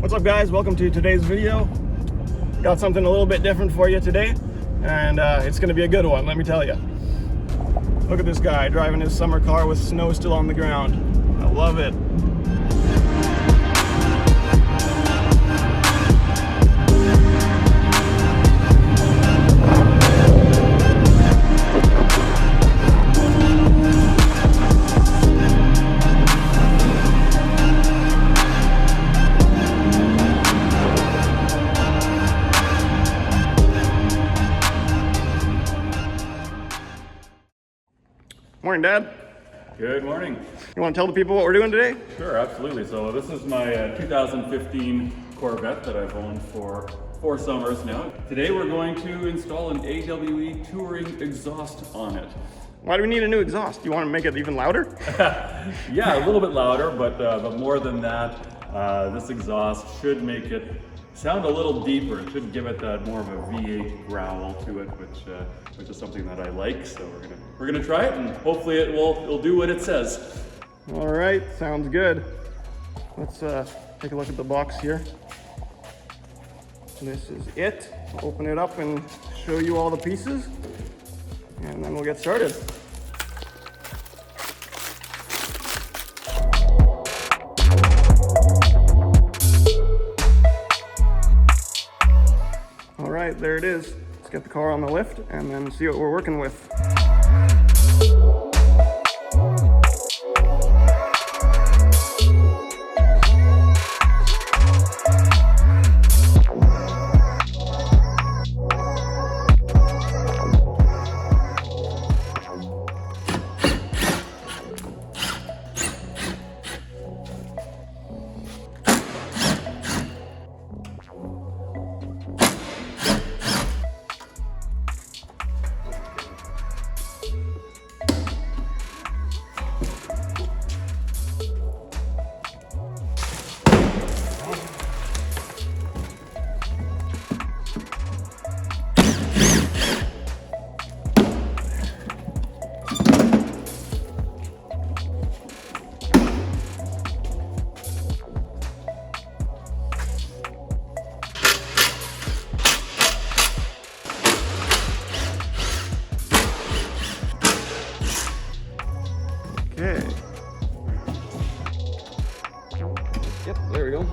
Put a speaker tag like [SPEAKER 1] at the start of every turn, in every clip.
[SPEAKER 1] What's up guys, welcome to today's video. Got something a little bit different for you today, and it's gonna be a good one, let me tell you. Look at this guy driving his summer car with snow still on the ground. I love it. Morning, Dad.
[SPEAKER 2] Good morning.
[SPEAKER 1] You want to tell the people what we're doing today?
[SPEAKER 2] Sure, absolutely. So this is my 2015 Corvette that I've owned for 4 summers now. Today we're going to install an AWE touring exhaust on it.
[SPEAKER 1] Why do we need a new exhaust? You want to make it even louder?
[SPEAKER 2] Yeah, a little bit louder, but more than that, this exhaust should make it sound a little deeper. It should give it more of a V8 growl to it, which is something that I like. So we're gonna try it, and hopefully it'll do what it says.
[SPEAKER 1] All right, sounds good. Let's take a look at the box here. This is it. I'll open it up and show you all the pieces, and then we'll get started. All right, there it is. Let's get the car on the lift and then see what we're working with. Okay. Yep, there we go.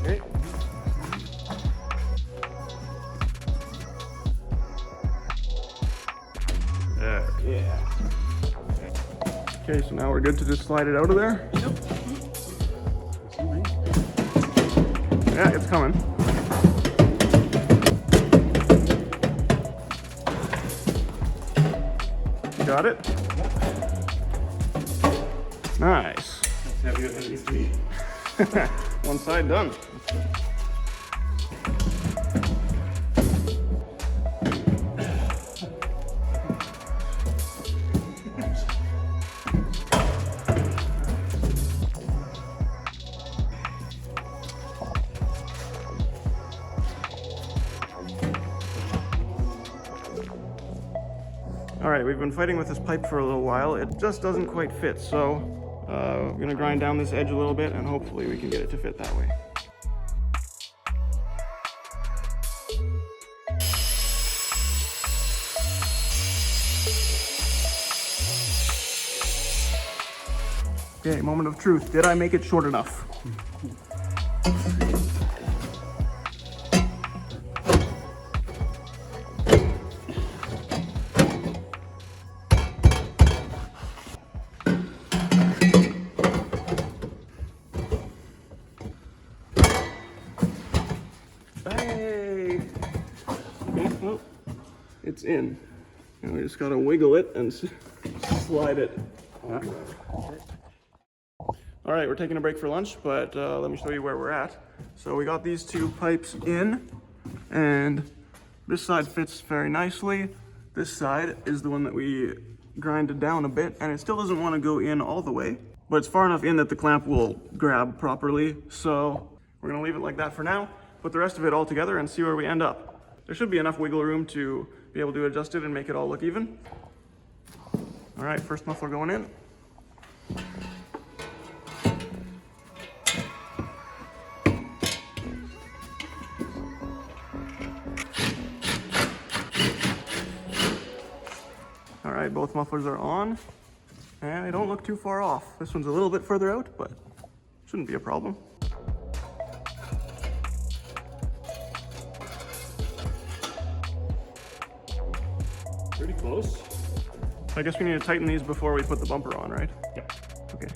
[SPEAKER 1] Okay. There, yeah. Okay, so now we're good to just slide it out of there?
[SPEAKER 2] Yep.
[SPEAKER 1] Yeah, it's coming. You got it? Nice.
[SPEAKER 2] That's heavy as it needs to be.
[SPEAKER 1] One side done. All right, we've been fighting with this pipe for a little while. It just doesn't quite fit, so we're gonna grind down this edge a little bit and hopefully we can get it to fit that way. Okay, moment of truth. Did I make it short enough? Hey! Okay, well, it's in. And we just gotta wiggle it and slide it. All right, we're taking a break for lunch, but let me show you where we're at. So we got these 2 pipes in, and this side fits very nicely. This side is the one that we grinded down a bit, and it still doesn't want to go in all the way, but it's far enough in that the clamp will grab properly. So we're gonna leave it like that for now, put the rest of it all together and see where we end up. There should be enough wiggle room to be able to adjust it and make it all look even. All right, first muffler going in. right, both mufflers are on, and they don't look too far off. This one's a little bit further out, but shouldn't be a problem.
[SPEAKER 2] Pretty close.
[SPEAKER 1] I guess we need to tighten these before we put the bumper on, right?
[SPEAKER 2] Yep.
[SPEAKER 1] Okay.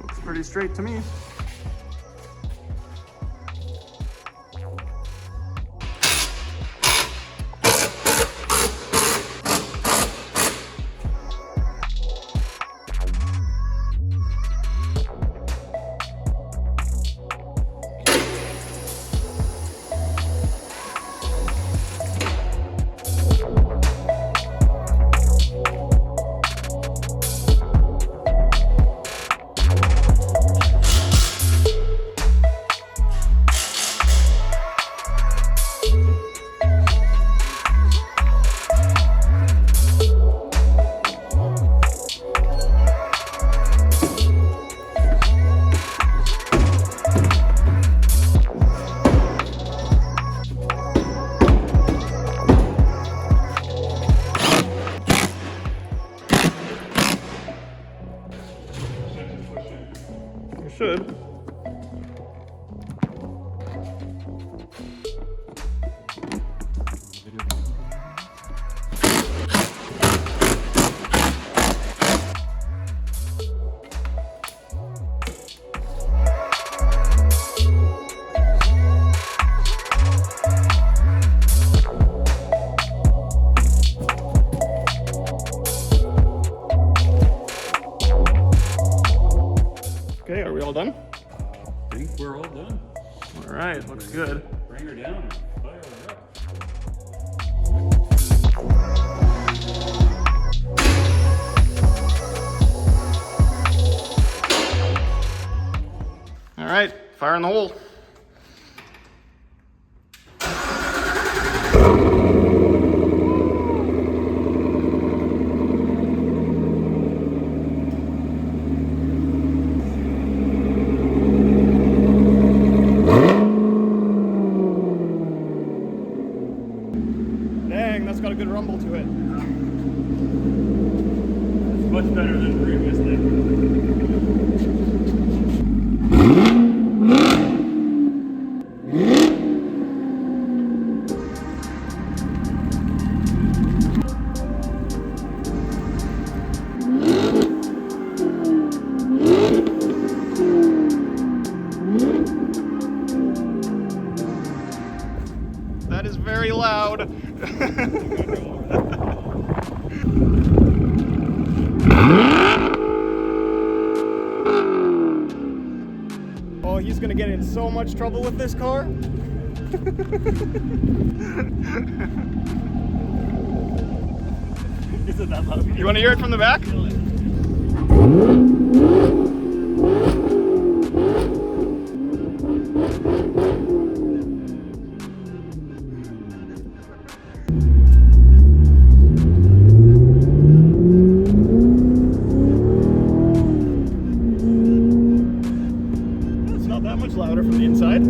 [SPEAKER 1] Looks pretty straight to me. Should. Okay, are we all done?
[SPEAKER 2] I think we're all done.
[SPEAKER 1] All right, looks good.
[SPEAKER 2] Bring her down and fire her up.
[SPEAKER 1] All right, fire in the hole. Dang, that's got a good rumble to it.
[SPEAKER 2] It's much better than previously.
[SPEAKER 1] That is very loud. Oh, he's gonna get in so much trouble with this car.
[SPEAKER 2] Isn't that loud?
[SPEAKER 1] You want to hear it from the back? It's not that much louder from the inside.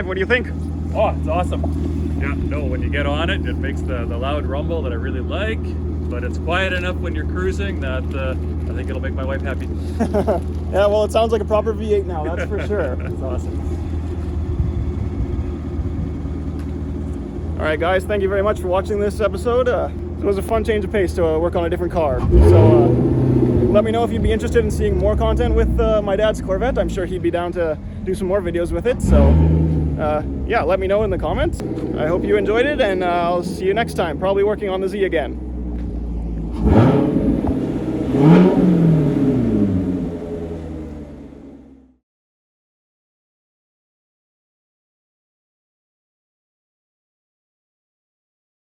[SPEAKER 1] drive. What do you think?
[SPEAKER 2] Oh, it's awesome. Yeah, no, when you get on it, it makes the loud rumble that I really like, but it's quiet enough when you're cruising that I think it'll make my wife happy.
[SPEAKER 1] Yeah, well, it sounds like a proper V8 now, that's for sure.
[SPEAKER 2] That's awesome.
[SPEAKER 1] All right, guys, thank you very much for watching this episode. It was a fun change of pace to work on a different car. So let me know if you'd be interested in seeing more content with my dad's Corvette. I'm sure he'd be down to do some more videos with it. So yeah, let me know in the comments. I hope you enjoyed it, and I'll see you next time, probably working on the Z again.